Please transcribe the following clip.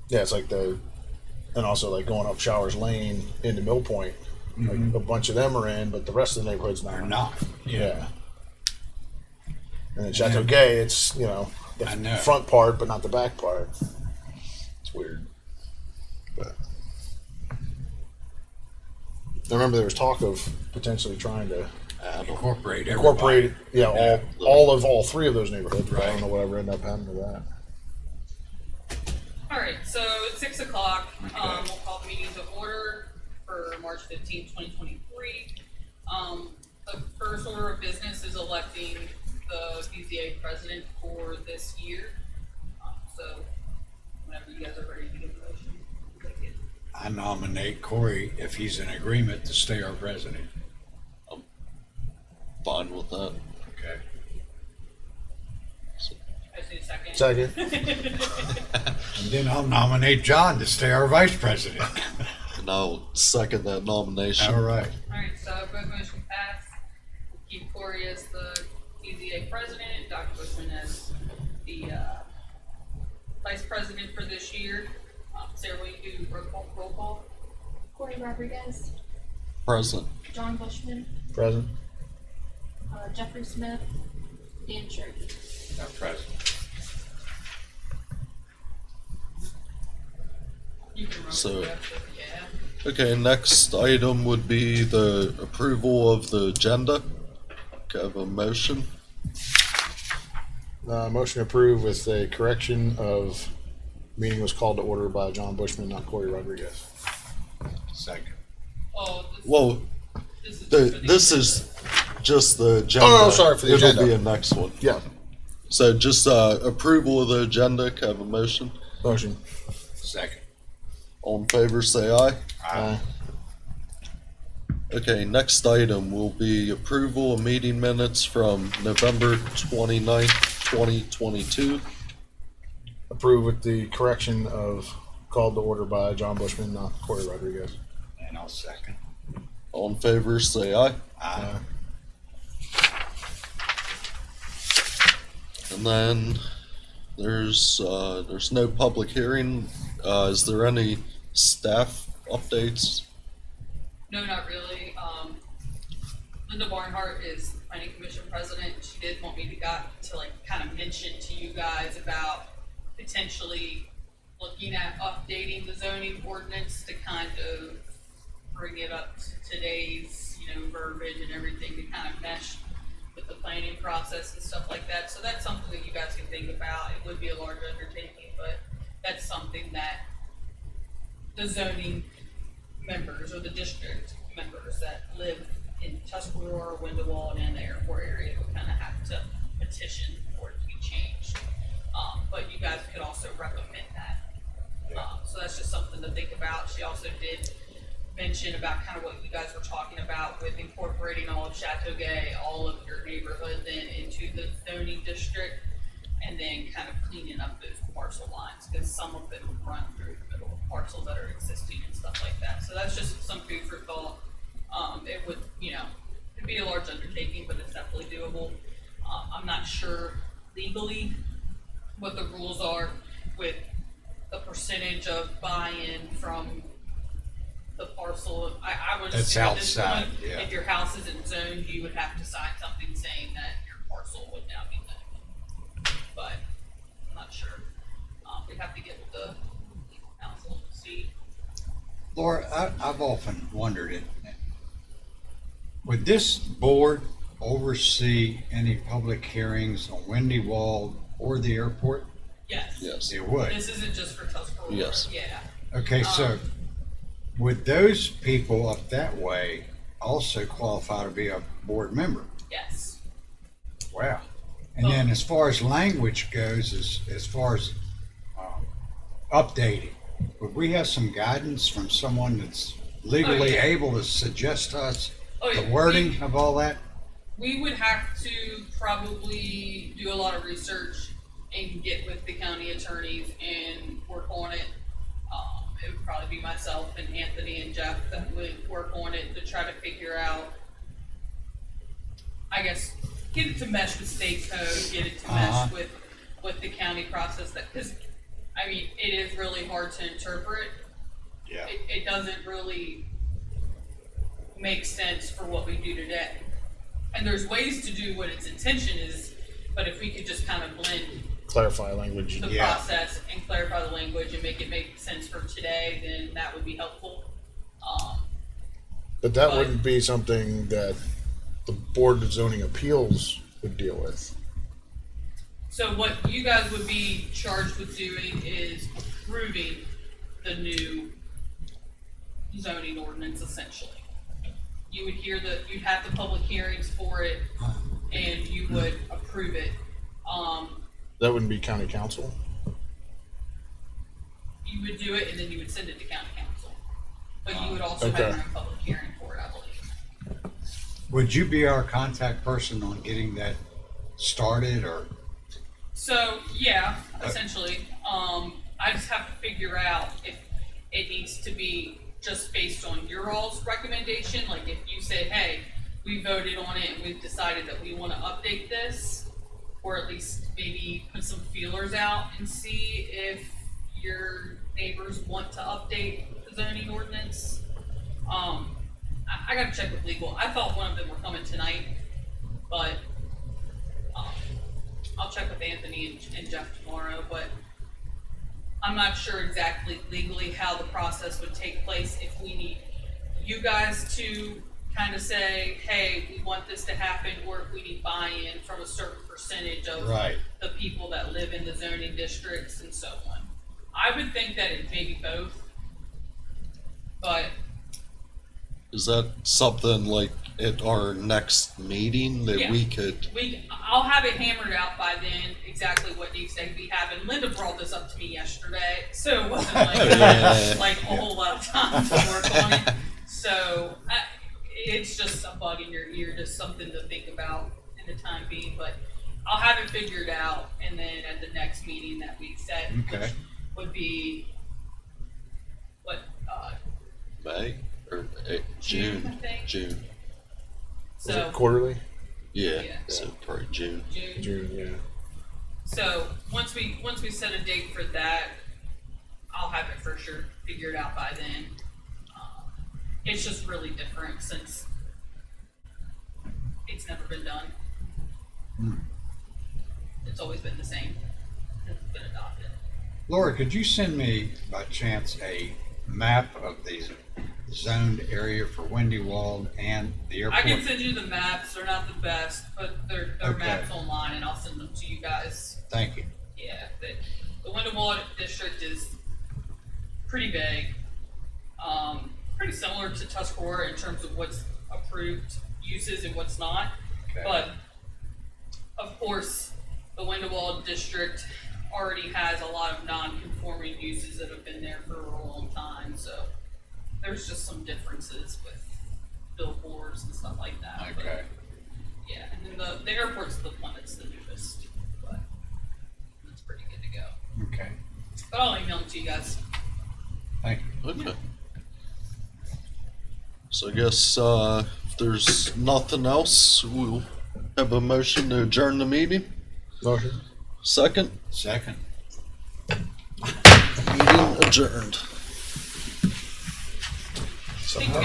Yeah, it's like and also like going up Showers Lane into Mill Point. Like a bunch of them are in, but the rest of the neighborhood's not. Or not. Yeah. And in Chateau Gay, it's, the front part, but not the back part. It's weird. But I remember there was talk of potentially trying to Incorporate all three of those neighborhoods. But I don't know whatever ended up happening to that. All right, so it's 6 o'clock. We'll call the meeting to order for March 15th, 2023. The first order of business is electing the BZA president for this year. So whenever you guys are ready to give the motion, take it. I nominate Corey, if he's in agreement, to stay our president. I'm fine with that. Okay. I just need a second. Second. And then I'll nominate John to stay our vice president. And I'll second that nomination. All right. All right, so both motion passed. We'll keep Corey as the BZA president, Dr. Bushman as the vice president for this year. Sarah, will you do roll call? Corey Rodriguez, Present. John Bushman, Present. Jeffrey Smith, Dan Sherry. Our president. You can run So- through that, but yeah. Okay, next item would be the approval of the agenda. Can I have a motion? Motion to approve with a correction of meeting was called to order by John Bushman, not Corey Rodriguez. Second. Oh, Well, this is for the this agenda. is just the agenda. Oh, sorry for the It'll agenda. be a next one. Yeah. So just approval of the agenda. Can I have a motion? Motion. Second. All in favor, say aye. Aye. Okay, next item will be approval of meeting minutes from November 29th, 2022. Approve with the correction of called to order by John Bushman, not Corey Rodriguez. And I'll second. All in favor, say aye. Aye. And then there's no public hearing. Is there any staff updates? No, not really. Linda Barnhart is planning commission president. She did want me to kind of mention to you guys about potentially looking at updating the zoning ordinance to kind of bring it up to today's, verbiage and everything to kind of mesh with the planning process and stuff like that. So that's something that you guys can think about. It would be a large undertaking, but that's something that the zoning members or the district members that live in Tuscarora, Windowall, and in the airport area would kind of have to petition for it to be changed. But you guys could also recommend that. So that's just something to think about. She also did mention about kind of what you guys were talking about with incorporating all of Chateau Gay, all of your neighborhood then into the zoning district, and then kind of cleaning up those parcel lines, because some of them run through the middle of parcels that are existing and stuff like that. So that's just some food for thought. It would, it'd be a large undertaking, but it's definitely doable. I'm not sure legally what the rules are with the percentage of buy-in from the parcel. I would That's assume at this outside, point, yeah. if your house isn't zoned, you would have to sign something saying that your parcel would now be zoned. But I'm not sure. We'd have to get with the legal counsel to see. Laura, I've often wondered it. Would this board oversee any public hearings on Windy Wall or the airport? Yes. Yes. It would. This isn't just for Tuscarora. Yes. Yeah. Okay, so would those people up that way also qualify to be a board member? Yes. Wow. And then as far as language goes, as far as updating, would we have some guidance from someone that's legally yeah. able to suggest to us Oh, the yeah. wording of all that? We would have to probably do a lot of research and get with the county attorneys and work on it. It would probably be myself and Anthony and Jeff that would work on it to try to figure out, I guess, get it to mesh with state code, get it to mesh with the county process. Because I mean, it is really hard to interpret. Yeah. It doesn't really make sense for what we do today. And there's ways to do what its intention is, but if we could just kind of blend Clarify language. the Yeah. process and clarify the language and make it make sense for today, then that would be helpful. But that But- wouldn't be something that the Board of Zoning Appeals would deal with. So what you guys would be charged with doing is approving the new zoning ordinance essentially. You would you'd have the public hearings for it and you would approve it. That wouldn't be county council. You would do it and then you would send it to county council. But you would also Okay. have your own public hearing for it, I believe. Would you be our contact person on getting that started, or? So, yeah, essentially, I just have to figure out if it needs to be just based on your all's recommendation. Like if you said, hey, we voted on it and we've decided that we want to update this, or at least maybe put some feelers out and see if your neighbors want to update the zoning ordinance. I gotta check with legal. I thought one of them were coming tonight, but I'll check with Anthony and Jeff tomorrow, but I'm not sure exactly legally how the process would take place if we need you guys to kind of say, hey, we want this to happen, or if we need buy-in from a certain percentage of Right. the people that live in the zoning districts and so on. I would think that it may be both, but Is that something like at our next meeting that Yeah. we could? I'll have it hammered out by then, exactly what needs to be happening. Linda brought this up to me yesterday, so it wasn't like, Yeah. like a whole lot of time to work on it. So it's just a bug in your ear, just something to think about in the time being, but I'll have it figured out, and then at the next meeting that we set, Okay. which would be, what, May or June, I June? think. June. Is So, it quarterly? Yeah. Yeah. So probably June. June. June, yeah. So once we set a date for that, I'll have it for sure figured out by then. It's just really different since it's never been done. It's always been the same. It's been adopted. Laura, could you send me by chance a map of the zoned area for Windy Wald and the I can airport? send you the maps. They're not the best, but they're Okay. maps online, and I'll send them to you guys. Thank you. Yeah, the Windowald district is pretty big. Pretty similar to Tuscarora in terms of what's approved uses and what's not. Okay. But of course, the Windowald district already has a lot of non-conforming uses that have been there for a long time, so there's just some differences with billboards and stuff like that. but- Okay. Yeah, and then the airport's the one that's the newest, but it's pretty good to go. Okay. But I'll email them to you guys. Thank you. Okay. So I guess if there's nothing else, we'll have a motion to adjourn the meeting. Motion? Second, Second. meeting adjourned. Thank you guys.